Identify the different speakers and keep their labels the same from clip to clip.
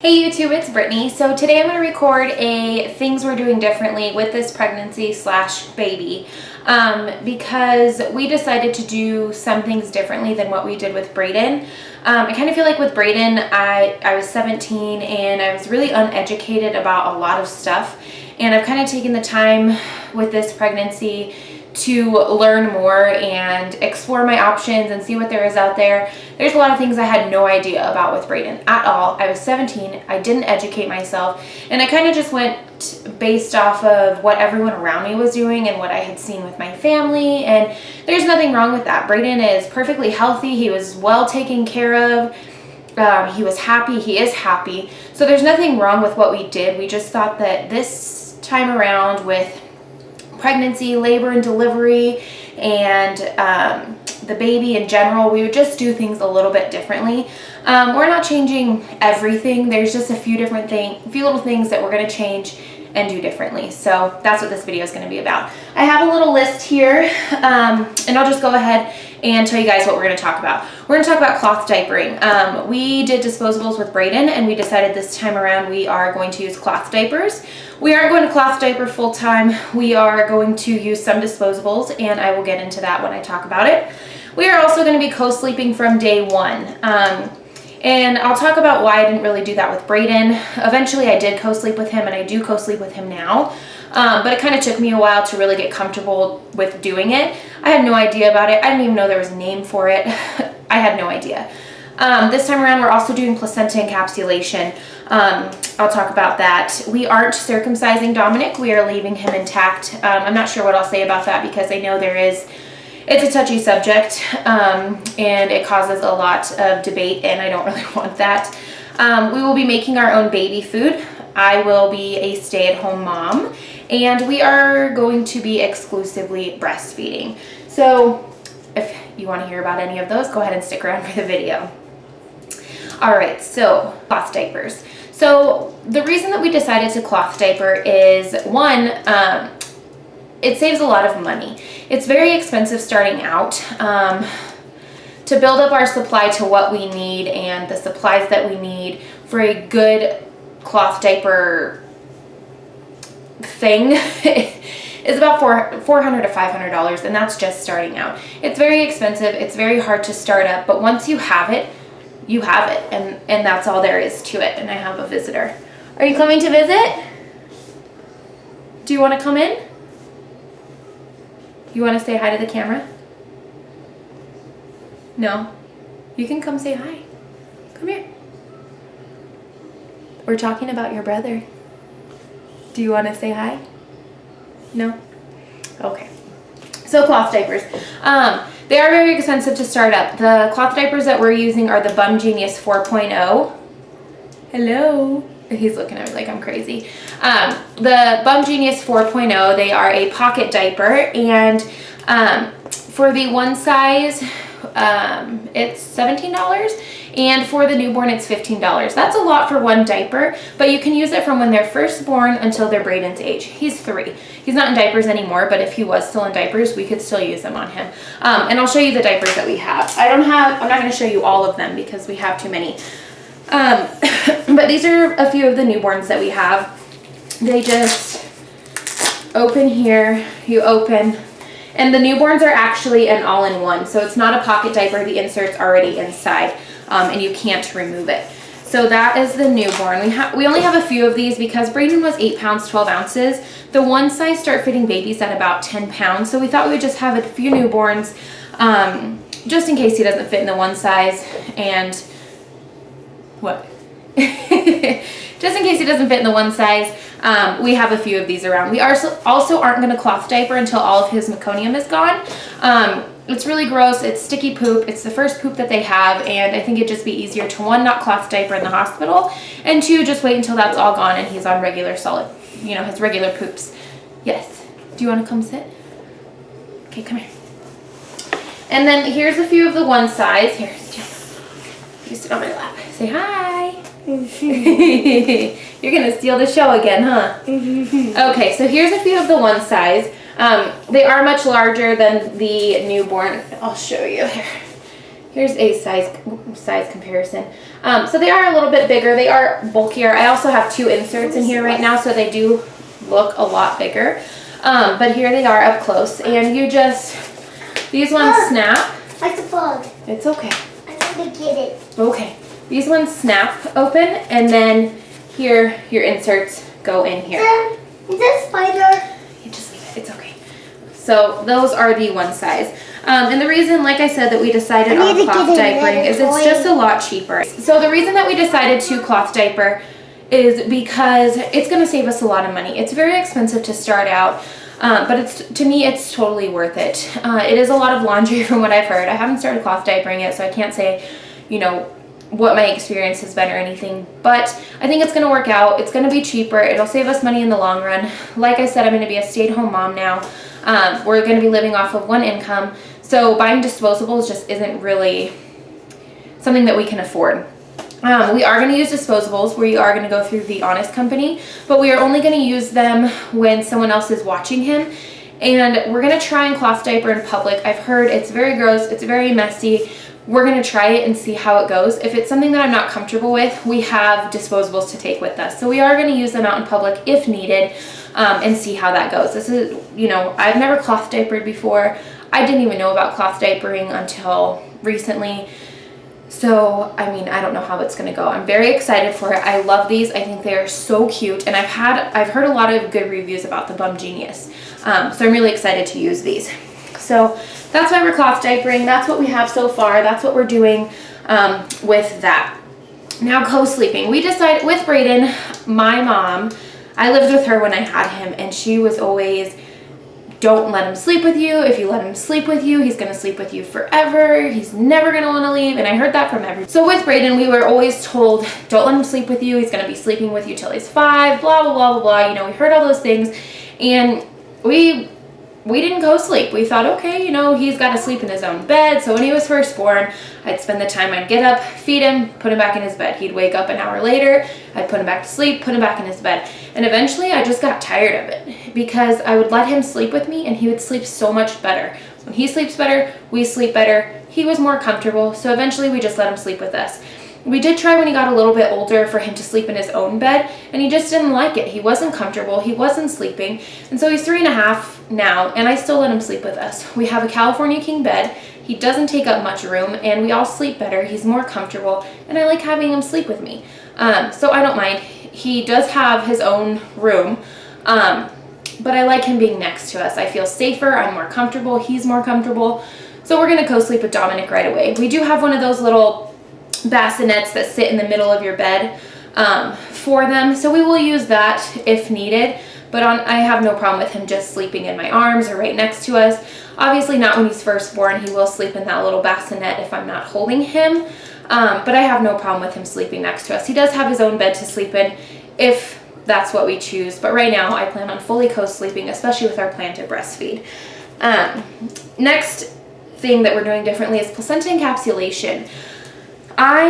Speaker 1: Hey YouTube, it's Brittany. So today I'm going to record a things we're doing differently with this pregnancy slash baby because we decided to do some things differently than what we did with Brayden. I kind of feel like with Brayden, I was 17 and I was really uneducated about a lot of stuff, and I've kind of taken the time with this pregnancy to learn more and explore my options and see what there is out there. There's a lot of things I had no idea about with Brayden at all. I was 17, I didn't educate myself, and I kind of just went based off of what everyone around me was doing and what I had seen with my family, and there's nothing wrong with that. Brayden is perfectly healthy, he was well taken care of, he was happy, he is happy, so there's nothing wrong with what we did. We just thought that this time around with pregnancy, labor and delivery, and the baby in general, we would just do things a little bit differently. We're not changing everything. There's just a few little things that we're going to change and do differently. So that's what this video is going to be about. I have a little list here, and I'll just go ahead and tell you guys what we're going to talk about. We're going to talk about cloth diapering. We did disposables with Brayden, and we decided this time around we are going to use cloth diapers. We aren't going to cloth diaper full time. We are going to use some disposables, and I will get into that when I talk about it. We are also going to be co-sleeping from day one. And I'll talk about why I didn't really do that with Brayden. Eventually I did co-sleep with him, and I do co-sleep with him now. But it kind of took me a while to really get comfortable with doing it. I had no idea about it. I didn't even know there was a name for it. I had no idea. This time around we're also doing placenta encapsulation. I'll talk about that. We aren't circumcising Dominic. We are leaving him intact. I'm not sure what I'll say about that because I know it's a touchy subject, and it causes a lot of debate, and I don't really want that. We will be making our own baby food. I will be a stay-at-home mom, and we are going to be exclusively breastfeeding. So if you want to hear about any of those, go ahead and stick around for the video. All right, so cloth diapers. So the reason that we decided to cloth diaper is, one, it saves a lot of money. It's very expensive starting out to build up our supply to what we need, and the supplies that we need for a good cloth diaper thing is about $400 to $500, and that's just starting out. It's very expensive. It's very hard to start up, but once you have it, you have it, and that's all there is to it. And I have a visitor. Are you coming to visit? Do you want to come in? You want to say hi to the camera? No? You can come say hi. Come here. We're talking about your brother. Do you want to say hi? No? Okay. So cloth diapers. They are very expensive to start up. The cloth diapers that we're using are the Bum Genius 4.0. Hello. He's looking at me like I'm crazy. The Bum Genius 4.0, they are a pocket diaper, and for the one size, it's $17, and for the newborn, it's $15. That's a lot for one diaper, but you can use it from when they're first born until they're Brayden's age. He's 3. He's not in diapers anymore, but if he was still in diapers, we could still use them on him. And I'll show you the diapers that we have. I'm not going to show you all of them because we have too many. But these are a few of the newborns that we have. They just open here, you open, and the newborns are actually an all-in-one, so it's not a pocket diaper. The insert's already inside, and you can't remove it. So that is the newborn. We only have a few of these because Brayden was 8 pounds 12 ounces. The one size start fitting babies at about 10 pounds, so we thought we would just have a few newborns, just in case he doesn't fit in the one size. And what? Just in case he doesn't fit in the one size, we have a few of these around. We also aren't going to cloth diaper until all of his meconium is gone. It's really gross. It's sticky poop. It's the first poop that they have, and I think it'd just be easier to, 1, not cloth diaper in the hospital, and 2, just wait until that's all gone and he's on regular solid, his regular poops. Yes. Do you want to come sit? Okay, come here. And then here's a few of the one size. Here, you sit on my lap. Say hi. You're gonna steal the show again, huh? Okay, so here's a few of the one size. They are much larger than the newborn. I'll show you here. Here's a size comparison. So they are a little bit bigger. They are bulkier. I also have 2 inserts in here right now, so they do look a lot bigger. But here they are up close, and you just, these ones snap.
Speaker 2: Like the bug.
Speaker 1: It's okay.
Speaker 2: I'm going to get it.
Speaker 1: Okay. These ones snap open, and then here your inserts go in here.
Speaker 2: Is that a spider?
Speaker 1: You just leave it. It's okay. So those are the one size. And the reason, like I said, that we decided on cloth diapering is it's just a lot cheaper. So the reason that we decided to cloth diaper is because it's going to save us a lot of money. It's very expensive to start out, but to me, it's totally worth it. It is a lot of laundry from what I've heard. I haven't started cloth diapering yet, so I can't say, you know, what my experience has been or anything, but I think it's going to work out. It's going to be cheaper. It'll save us money in the long run. Like I said, I'm going to be a stay-at-home mom now. We're going to be living off of one income, so buying disposables just isn't really something that we can afford. We are going to use disposables. We are going to go through the Honest company, but we are only going to use them when someone else is watching him. And we're going to try and cloth diaper in public. I've heard it's very gross. It's very messy. We're going to try it and see how it goes. If it's something that I'm not comfortable with, we have disposables to take with us. So we are going to use them out in public if needed, and see how that goes. This is, you know, I've never cloth diapered before. I didn't even know about cloth diapering until recently. So, I mean, I don't know how it's going to go. I'm very excited for it. I love these. I think they are so cute. And I've heard a lot of good reviews about the Bum Genius. So I'm really excited to use these. So that's why we're cloth diapering. That's what we have so far. That's what we're doing with that. Now, co-sleeping. We decided with Brayden, my mom, I lived with her when I had him, and she was always, don't let him sleep with you. If you let him sleep with you, he's going to sleep with you forever. He's never going to want to leave. And I heard that from everyone. So with Brayden, we were always told, don't let him sleep with you. He's going to be sleeping with you till he's 5, blah, blah, blah, blah, blah. You know, we heard all those things. And we didn't co-sleep. We thought, okay, you know, he's got to sleep in his own bed. So when he was first born, I'd spend the time, I'd get up, feed him, put him back in his bed. He'd wake up an hour later. I'd put him back to sleep, put him back in his bed. And eventually I just got tired of it because I would let him sleep with me and he would sleep so much better. When he sleeps better, we sleep better. He was more comfortable. So eventually we just let him sleep with us. We did try when he got a little bit older for him to sleep in his own bed, and he just didn't like it. He wasn't comfortable. He wasn't sleeping. And so he's 3.5 now, and I still let him sleep with us. We have a California king bed. He doesn't take up much room, and we all sleep better. He's more comfortable, and I like having him sleep with me. So I don't mind. He does have his own room, but I like him being next to us. I feel safer. I'm more comfortable. He's more comfortable. So we're going to co-sleep with Dominic right away. We do have one of those little bassinets that sit in the middle of your bed for them, so we will use that if needed, but I have no problem with him just sleeping in my arms or right next to us. Obviously not when he's first born. He will sleep in that little bassinet if I'm not holding him, but I have no problem with him sleeping next to us. He does have his own bed to sleep in if that's what we choose, but right now I plan on fully co-sleeping, especially with our plan to breastfeed. Next thing that we're doing differently is placenta encapsulation. I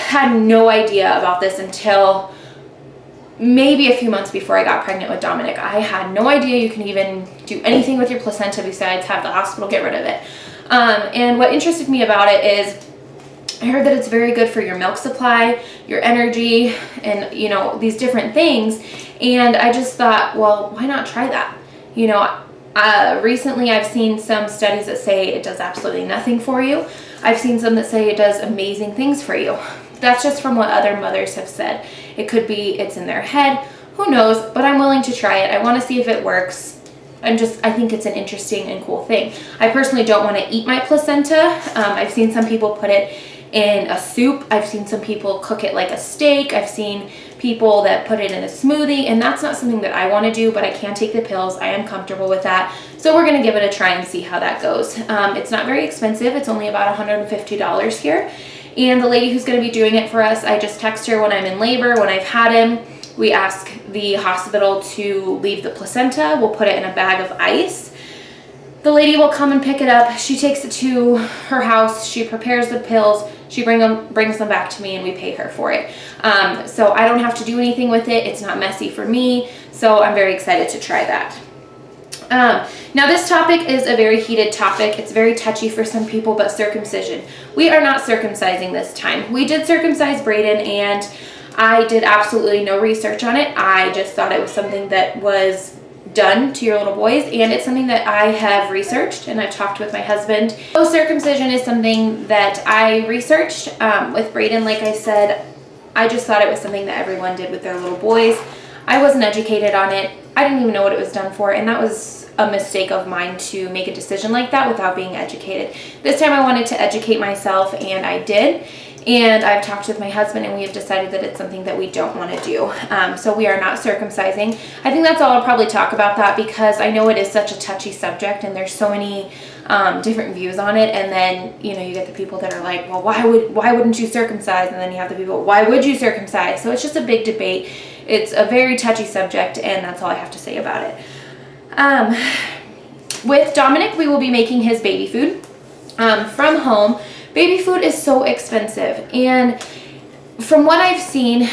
Speaker 1: had no idea about this until maybe a few months before I got pregnant with Dominic. I had no idea you can even do anything with your placenta besides have the hospital get rid of it. And what interested me about it is I heard that it's very good for your milk supply, your energy, and, you know, these different things. And I just thought, well, why not try that? You know, recently I've seen some studies that say it does absolutely nothing for you. I've seen some that say it does amazing things for you. That's just from what other mothers have said. It could be it's in their head, who knows, but I'm willing to try it. I want to see if it works. I think it's an interesting and cool thing. I personally don't want to eat my placenta. I've seen some people put it in a soup. I've seen some people cook it like a steak. I've seen people that put it in a smoothie, and that's not something that I want to do, but I can take the pills. I am comfortable with that. So we're going to give it a try and see how that goes. It's not very expensive. It's only about $150 here. And the lady who's going to be doing it for us, I just text her when I'm in labor, when I've had him. We ask the hospital to leave the placenta. We'll put it in a bag of ice. The lady will come and pick it up. She takes it to her house. She prepares the pills. She brings them back to me, and we pay her for it. So I don't have to do anything with it. It's not messy for me. So I'm very excited to try that. Now this topic is a very heated topic. It's very touchy for some people, but circumcision. We are not circumcising this time. We did circumcise Brayden, and I did absolutely no research on it. I just thought it was something that was done to your little boys, and it's something that I have researched and I've talked with my husband. So circumcision is something that I researched with Brayden. Like I said, I just thought it was something that everyone did with their little boys. I wasn't educated on it. I didn't even know what it was done for, and that was a mistake of mine to make a decision like that without being educated. This time I wanted to educate myself, and I did. And I've talked with my husband, and we have decided that it's something that we don't want to do. So we are not circumcising. I think that's all I'll probably talk about that, because I know it is such a touchy subject, and there's so many different views on it. And then, you get the people that are like, well, why wouldn't you circumcise? And then you have the people, why would you circumcise? So it's just a big debate. It's a very touchy subject, and that's all I have to say about it. With Dominic, we will be making his baby food from home. Baby food is so expensive, and from what I've seen,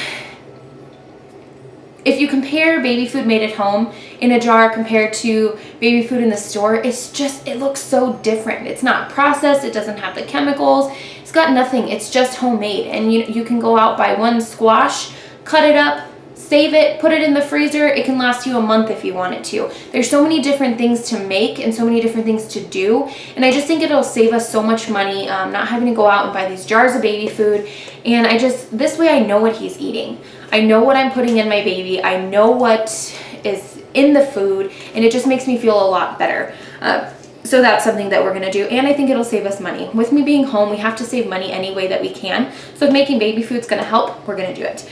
Speaker 1: if you compare baby food made at home in a jar compared to baby food in the store, it looks so different. It's not processed, it doesn't have the chemicals, it's got nothing, it's just homemade. And you can go out, buy one squash, cut it up, save it, put it in the freezer. It can last you a month if you want it to. There's so many different things to make and so many different things to do. And I just think it'll save us so much money, not having to go out and buy these jars of baby food. And this way I know what he's eating. I know what I'm putting in my baby. I know what is in the food, and it just makes me feel a lot better. So that's something that we're gonna do, and I think it'll save us money. With me being home, we have to save money any way that we can. So if making baby food's gonna help, we're gonna do it.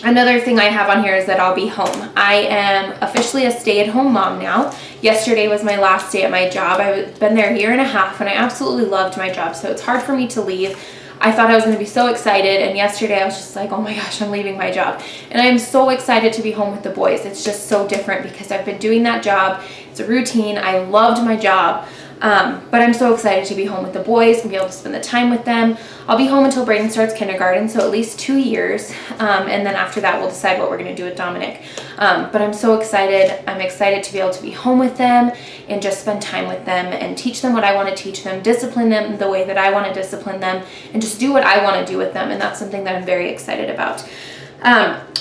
Speaker 1: Another thing I have on here is that I'll be home. I am officially a stay-at-home mom now. Yesterday was my last day at my job. I've been there a year and a half, and I absolutely loved my job, so it's hard for me to leave. I thought I was going to be so excited, and yesterday I was just like, oh my gosh, I'm leaving my job. And I am so excited to be home with the boys. It's just so different because I've been doing that job. It's a routine. I loved my job. But I'm so excited to be home with the boys and be able to spend the time with them. I'll be home until Brayden starts kindergarten, so at least 2 years. And then after that, we'll decide what we're going to do with Dominic. But I'm so excited. I'm excited to be able to be home with them and just spend time with them and teach them what I want to teach them, discipline them the way that I want to discipline them, and just do what I want to do with them. And that's something that I'm very excited about.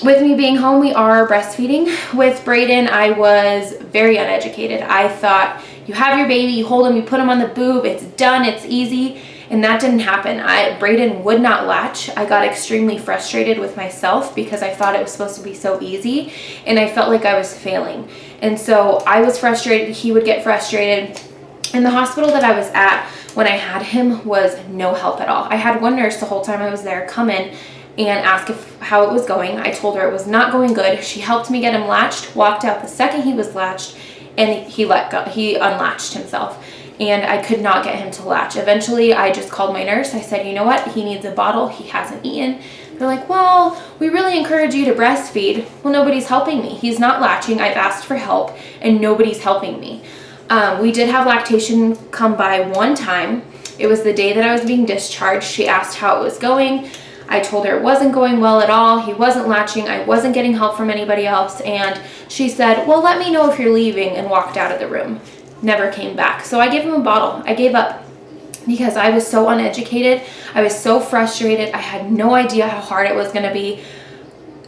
Speaker 1: With me being home, we are breastfeeding. With Brayden, I was very uneducated. I thought you have your baby, you hold him, you put him on the boob, it's done, it's easy. And that didn't happen. Brayden would not latch. I got extremely frustrated with myself because I thought it was supposed to be so easy, and I felt like I was failing. And so I was frustrated, he would get frustrated. And the hospital that I was at when I had him was no help at all. I had one nurse the whole time I was there come in and ask how it was going. I told her it was not going good. She helped me get him latched, walked out the second he was latched, and he unlatched himself. And I could not get him to latch. Eventually, I just called my nurse. I said, you know what? He needs a bottle. He hasn't eaten. They're like, well, we really encourage you to breastfeed. Well, nobody's helping me. He's not latching. I've asked for help, and nobody's helping me. We did have lactation come by one time. It was the day that I was being discharged. She asked how it was going. I told her it wasn't going well at all. He wasn't latching. I wasn't getting help from anybody else. And she said, well, let me know if you're leaving, and walked out of the room. Never came back. So I gave him a bottle. I gave up because I was so uneducated. I was so frustrated. I had no idea how hard it was going to be.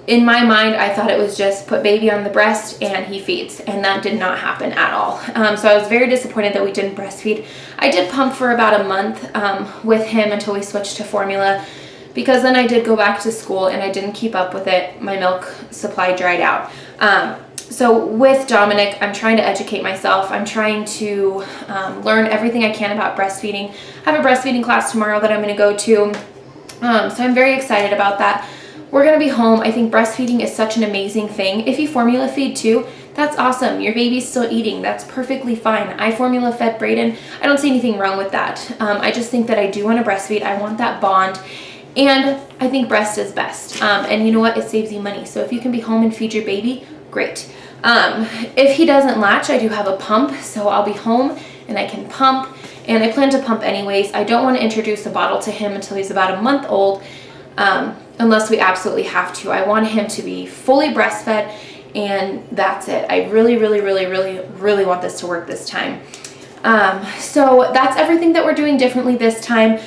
Speaker 1: In my mind, I thought it was just put baby on the breast and he feeds, and that did not happen at all. So I was very disappointed that we didn't breastfeed. I did pump for about a month with him until we switched to formula, because then I did go back to school and I didn't keep up with it. My milk supply dried out. So with Dominic, I'm trying to educate myself. I'm trying to learn everything I can about breastfeeding. I have a breastfeeding class tomorrow that I'm going to go to. So I'm very excited about that. We're going to be home. I think breastfeeding is such an amazing thing. If you formula feed too, that's awesome. Your baby's still eating. That's perfectly fine. I formula fed Brayden. I don't see anything wrong with that. I just think that I do want to breastfeed. I want that bond. And I think breast is best. And you know what? It saves you money. So if you can be home and feed your baby, great. If he doesn't latch, I do have a pump. So I'll be home and I can pump. And I plan to pump anyways. I don't want to introduce a bottle to him until he's about a month old, unless we absolutely have to. I want him to be fully breastfed. and that's it. I really, really, really, really, really want this to work this time. So that's everything that we're doing differently this time.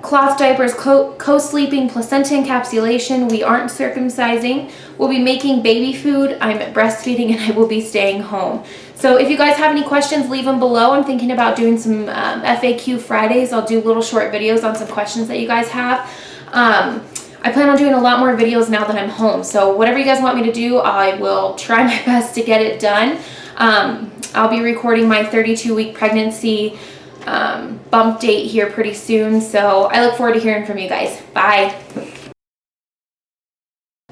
Speaker 1: Cloth diapers, co-sleeping, placenta encapsulation. We aren't circumcising. We'll be making baby food. I'm breastfeeding, and I will be staying home. So if you guys have any questions, leave them below. I'm thinking about doing some FAQ Fridays. I'll do little short videos on some questions that you guys have. I plan on doing a lot more videos now that I'm home. So whatever you guys want me to do, I will try my best to get it done. I'll be recording my 32-week pregnancy bump date here pretty soon. So I look forward to hearing from you guys. Bye.